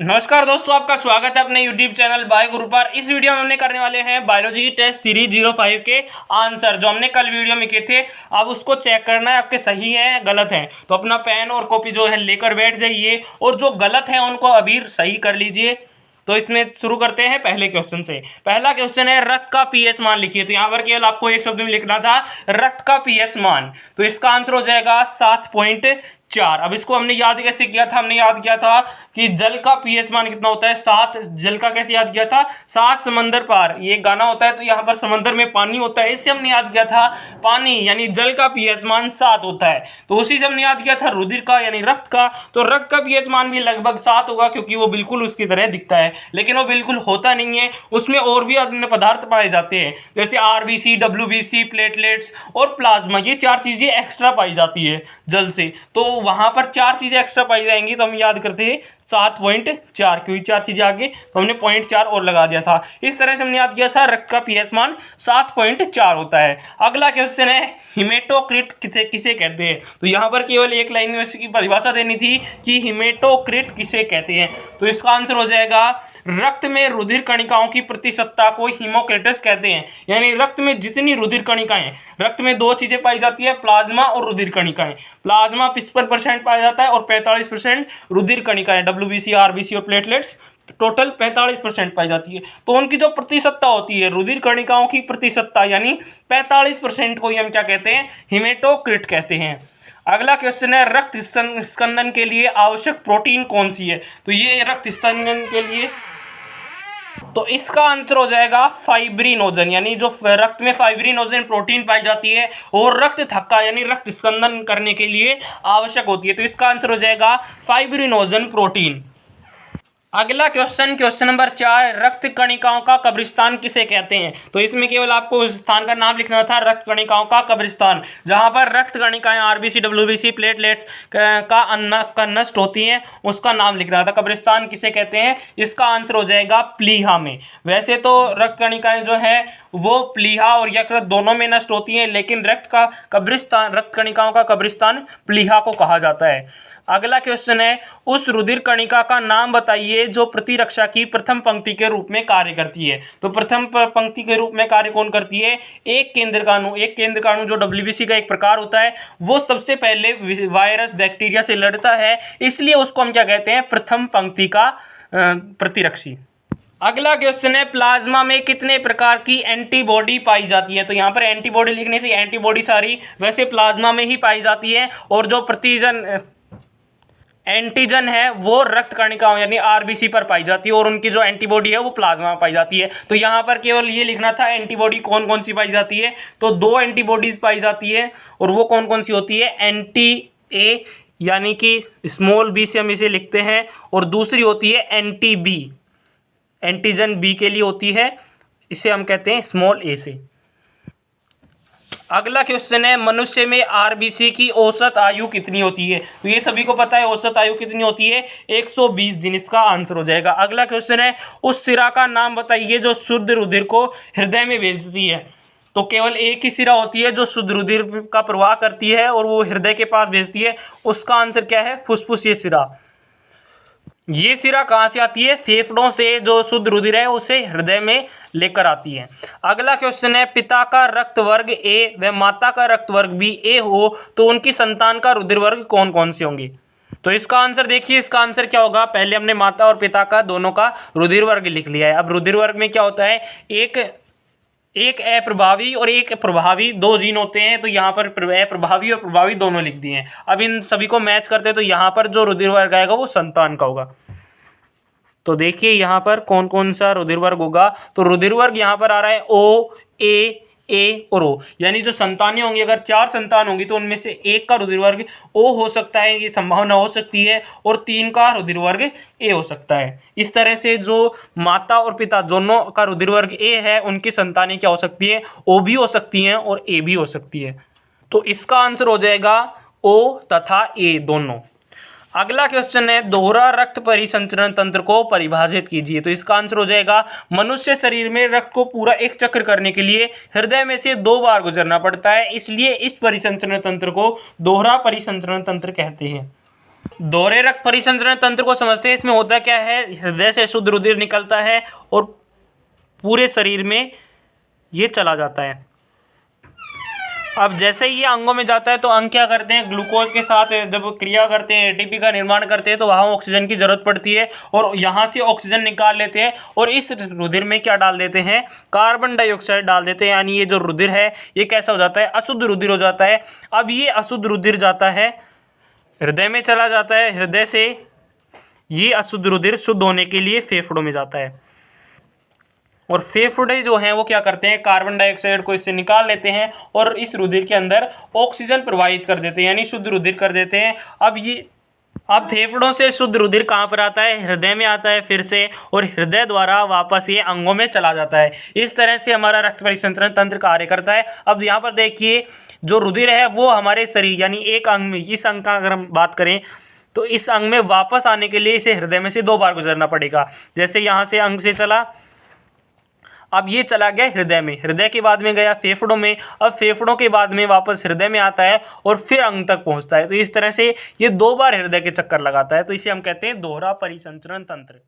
नमस्कार दोस्तों, आपका स्वागत है अपने YouTube चैनल बाय गुरु पर। इस वीडियो में हमने करने वाले हैं बायोलॉजी टेस्ट सीरीज 05 के आंसर जो हमने कल वीडियो में किए थे। अब उसको चेक करना है आपके सही है गलत है, तो अपना पेन और कॉपी जो है लेकर बैठ जाइए और जो गलत है उनको अभी सही कर लीजिए। तो इसमें शुरू करते हैं पहले क्वेश्चन से। पहला क्वेश्चन है रक्त का पीएच मान लिखिए। तो यहाँ पर केवल आपको एक शब्द में लिखना था रक्त का पीएच मान। तो इसका आंसर हो जाएगा 7.4। अब इसको हमने याद कैसे किया था? हमने याद किया था कि जल का पीएच मान कितना होता है 7। जल का कैसे याद किया था? 7 समंदर पार, ये गाना होता है तो यहाँ पर समंदर में पानी होता है, इससे हमने याद किया था पानी यानी जल का पीएच मान 7 होता है। तो उसी से हमने याद किया था रुधिर का यानी रक्त का। तो रक्त का पीएच मान भी लगभग 7 होगा क्योंकि वो बिल्कुल उसकी तरह दिखता है, लेकिन वो बिल्कुल होता नहीं है। उसमें और भी अन्य पदार्थ पाए जाते हैं जैसे आरबीसी, डब्ल्यूबीसी, प्लेटलेट्स और प्लाज्मा। ये 4 चीजें एक्स्ट्रा पाई जाती है जल से। तो वहां पर 4 चीजें एक्स्ट्रा पाई जाएंगी, तो हम याद करते हैं 7.4 क्योंकि 4 चीजें आगे तो हमने 0.4 और लगा दिया था। इस तरह से हमने याद किया था रक्त का पीएच मान 7.4 होता है। अगला क्वेश्चन है हिमेटोक्रिट किसे कहते हैं। तो यहाँ पर केवल एक लाइन में इसकी परिभाषा देनी थी कि हिमेटोक्रिट किसे कहते हैं। तो इसका आंसर हो जाएगा रक्त में रुधिर कणिकाओं की प्रतिशतता को हिमोक्रेटस कहते हैं। यानी रक्त में जितनी रुधिर कणिकाएं, रक्त में 2 चीजें पाई जाती है, प्लाज्मा और रुधिर कणिकाएं। प्लाज्मा 55% पाया जाता है और 45% रुधिर कणिकाएं, डब्ल्यूबीसी, आरबीसी और प्लेटलेट्स टोटल 45% पाई जाती है। तो उनकी जो प्रतिशतता होती है, रुधिर कणिकाओं की प्रतिशतता यानी 45% को ही हम क्या कहते हैं? हिमेटोक्रिट कहते हैं। अगला क्वेश्चन है रक्त स्कंदन के लिए आवश्यक प्रोटीन कौन सी है। तो ये रक्त स्कंदन के लिए, तो इसका आंसर हो जाएगा फाइब्रिनोजन। यानी जो रक्त में फाइब्रिनोजन प्रोटीन पाई जाती है और रक्त थक्का यानी रक्त स्कंदन करने के लिए आवश्यक होती है। तो इसका आंसर हो जाएगा फाइब्रिनोजन प्रोटीन। अगला क्वेश्चन नंबर 4, रक्त कणिकाओं का कब्रिस्तान किसे कहते हैं। तो इसमें केवल आपको उस स्थान का नाम लिखना था, रक्त कणिकाओं का कब्रिस्तान, जहां पर रक्त कणिकाएं आरबीसी, डब्ल्यूबीसी, प्लेटलेट्स का नष्ट होती हैं, उसका नाम लिखना था। कब्रिस्तान किसे कहते हैं? इसका आंसर हो जाएगा प्लीहा में। वैसे तो रक्त कणिकाएं जो है वो प्लीहा और यकृत दोनों में नष्ट होती हैं, लेकिन रक्त कणिकाओं का कब्रिस्तान प्लीहा को कहा जाता है। अगला क्वेश्चन है उस रुधिर कणिका का नाम बताइए जो प्रतिरक्षा की प्रथम पंक्ति के रूप में कार्य करती है। तो प्रथम पंक्ति के रूप में कार्य कौन करती है? एक केंद्रकाणु जो डब्ल्यूबीसी का एक प्रकार होता है, वो सबसे पहले वायरस बैक्टीरिया से लड़ता है, इसलिए उसको हम क्या कहते हैं? प्रथम पंक्ति का प्रतिरक्षी। अगला क्वेश्चन है प्लाज्मा में कितने प्रकार की एंटीबॉडी पाई जाती है। तो यहाँ पर एंटीबॉडी लिखनी थी, एंटीबॉडी सारी वैसे प्लाज्मा में ही पाई जाती है, और जो एंटीजन है वो रक्त कणिकाओं यानी आरबीसी पर पाई जाती है, और उनकी जो एंटीबॉडी है वो प्लाज्मा में पाई जाती है। तो यहाँ पर केवल ये लिखना था एंटीबॉडी कौन कौन सी पाई जाती है। तो 2 एंटीबॉडीज पाई जाती है, और वो कौन कौन सी होती है? एंटी ए यानी कि स्मॉल बी से हम इसे लिखते हैं, और दूसरी होती है एंटी बी, एंटीजन बी के लिए होती है, इसे हम कहते हैं स्मॉल ए से। अगला क्वेश्चन है मनुष्य में आरबीसी की औसत आयु कितनी होती है। तो ये सभी को पता है औसत आयु कितनी होती है? 120 दिन। इसका आंसर हो जाएगा। अगला क्वेश्चन है उस सिरा का नाम बताइए जो शुद्ध रुधिर को हृदय में भेजती है। तो केवल एक ही सिरा होती है जो शुद्ध रुधिर का प्रवाह करती है और वो हृदय के पास भेजती है, उसका आंसर क्या है? फुसफुसीय सिरा। ये सिरा कहाँ से आती है? फेफड़ों से जो शुद्ध रुधिर है उसे हृदय में लेकर आती है। अगला क्वेश्चन है पिता का रक्त वर्ग ए व माता का रक्त वर्ग भी ए हो तो उनकी संतान का रुधिर वर्ग कौन कौन से होंगे। तो इसका आंसर देखिए, इसका आंसर क्या होगा? पहले हमने माता और पिता का दोनों का रुधिर वर्ग लिख लिया है। अब रुधिर वर्ग में क्या होता है? एक अप्रभावी और एक प्रभावी 2 जीन होते हैं, तो यहाँ पर अप्रभावी और प्रभावी दोनों लिख दिए हैं। अब इन सभी को मैच करते हैं तो यहाँ पर जो रुधिर वर्ग आएगा वो संतान का होगा। तो देखिए यहाँ पर कौन कौन सा रुधिर वर्ग होगा। तो रुधिर वर्ग यहाँ पर आ रहा है ओ, ए और ओ, यानी जो संतानें होंगी, अगर 4 संतान होंगी तो उनमें से एक का रुधिर वर्ग ओ हो सकता है, ये संभावना हो सकती है, और 3 का रुधिर वर्ग ए हो सकता है। इस तरह से जो माता और पिता दोनों का रुधिर वर्ग ए है, उनकी संतानें क्या हो सकती है? ओ भी हो सकती हैं और ए भी हो सकती है। तो इसका आंसर हो जाएगा ओ तथा ए दोनों। अगला क्वेश्चन है दोहरा रक्त परिसंचरण तंत्र को परिभाषित कीजिए। तो इसका आंसर हो जाएगा मनुष्य शरीर में रक्त को पूरा एक चक्र करने के लिए हृदय में से 2 बार गुजरना पड़ता है, इसलिए इस परिसंचरण तंत्र को दोहरा परिसंचरण तंत्र कहते हैं। दोहरे रक्त परिसंचरण तंत्र को समझते हैं। इसमें होता क्या है, हृदय से शुद्ध रुधिर निकलता है और पूरे शरीर में ये चला जाता है। अब जैसे ही ये अंगों में जाता है तो अंग क्या करते हैं, ग्लूकोज के साथ जब क्रिया करते हैं, एटीपी का निर्माण करते हैं, तो वहाँ ऑक्सीजन की जरूरत पड़ती है और यहाँ से ऑक्सीजन निकाल लेते हैं और इस रुधिर में क्या डाल देते हैं, कार्बन डाइऑक्साइड डाल देते हैं। यानी ये जो रुधिर है ये कैसा हो जाता है, अशुद्ध रुधिर हो जाता है। अब ये अशुद्ध रुधिर जाता है हृदय में, चला जाता है। हृदय से ये अशुद्ध रुधिर शुद्ध होने के लिए फेफड़ों में जाता है और फेफड़े जो हैं वो क्या करते हैं, कार्बन डाइऑक्साइड को इससे निकाल लेते हैं और इस रुधिर के अंदर ऑक्सीजन प्रवाहित कर देते हैं, यानी शुद्ध रुधिर कर देते हैं। अब फेफड़ों से शुद्ध रुधिर कहाँ पर आता है, हृदय में आता है फिर से, और हृदय द्वारा वापस ये अंगों में चला जाता है। इस तरह से हमारा रक्त परिसंचरण तंत्र कार्य करता है। अब यहाँ पर देखिए जो रुधिर है वो हमारे शरीर यानी एक अंग में, इस अंग का अगर हम बात करें तो इस अंग में वापस आने के लिए इसे हृदय में से 2 बार गुजरना पड़ेगा। जैसे यहाँ से अंग से चला, अब ये चला गया हृदय में, हृदय के बाद में गया फेफड़ों में, अब फेफड़ों के बाद में वापस हृदय में आता है और फिर अंग तक पहुंचता है। तो इस तरह से ये 2 बार हृदय के चक्कर लगाता है। तो इसे हम कहते हैं दोहरा परिसंचरण तंत्र।